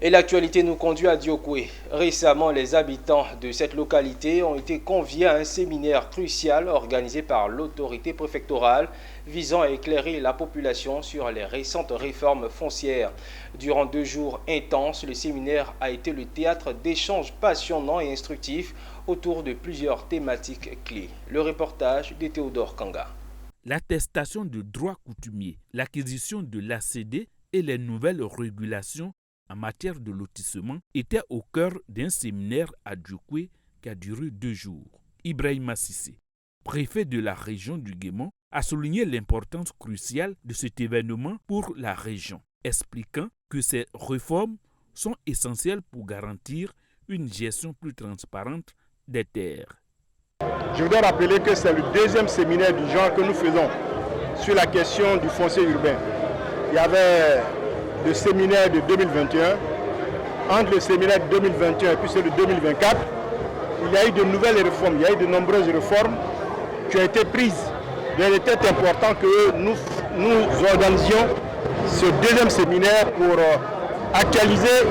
Et l'actualité nous conduit à Diokwe. Récemment, les habitants de cette localité ont été conviés à un séminaire crucial organisé par l'autorité préfectorale visant à éclairer la population sur les récentes réformes foncières. Durant 2 jours intenses, le séminaire a été le théâtre d'échanges passionnants et instructifs autour de plusieurs thématiques clés. Le reportage de Théodore Kanga. L'attestation de droits coutumiers, l'acquisition de l'ACD et les nouvelles régulations en matière de lotissement était au cœur d'un séminaire à Diokwe qui a duré 2 jours. Ibrahima Sissé, préfet de la région du Guémon, a souligné l'importance cruciale de cet événement pour la région, expliquant que ces réformes sont essentielles pour garantir une gestion plus transparente des terres. Je voudrais rappeler que c'est le 2e séminaire du genre que nous faisons sur la question du foncier urbain. Il y avait le séminaire de 2021. Entre le séminaire de 2021 et puis celui de 2024, il y a eu de nouvelles réformes, il y a eu de nombreuses réformes qui ont été prises. Mais il était important que nous organisions ce 2e séminaire pour actualiser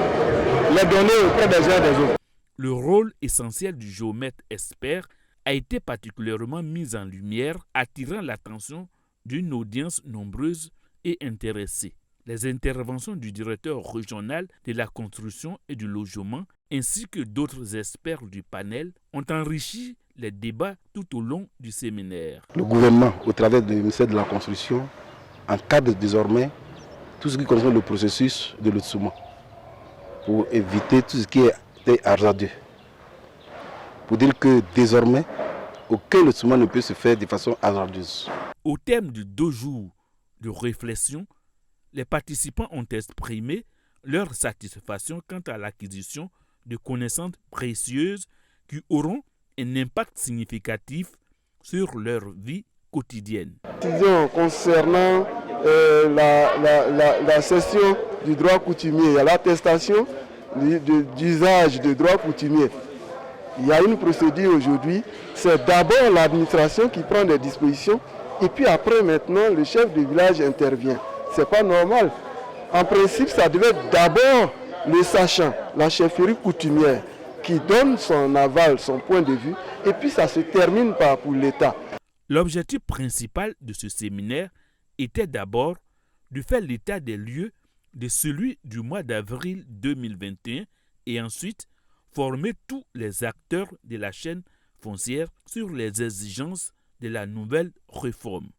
les données auprès des uns et des autres. Le rôle essentiel du géomètre expert a été particulièrement mis en lumière, attirant l'attention d'une audience nombreuse et intéressée. Les interventions du directeur régional de la construction et du logement, ainsi que d'autres experts du panel, ont enrichi les débats tout au long du séminaire. Le gouvernement, au travers du ministère de la Construction, encadre désormais tout ce qui concerne le processus de lotissement pour éviter tout ce qui est hasardeux. Pour dire que désormais, aucun lotissement ne peut se faire de façon hasardeuse. Au terme de 2 jours de réflexion, les participants ont exprimé leur satisfaction quant à l'acquisition de connaissances précieuses qui auront un impact significatif sur leur vie quotidienne. Concernant la cession du droit coutumier, il y a l'attestation d'usage de droit coutumier. Il y a une procédure aujourd'hui, c'est d'abord l'administration qui prend des dispositions et puis après maintenant le chef de village intervient. C'est pas normal. En principe, ça devait être d'abord le sachant, la chefferie coutumière, qui donne son aval, son point de vue, et puis ça se termine par pour l'État. L'objectif principal de ce séminaire était d'abord de faire l'état des lieux de celui du mois d'avril 2021 et ensuite former tous les acteurs de la chaîne foncière sur les exigences de la nouvelle réforme.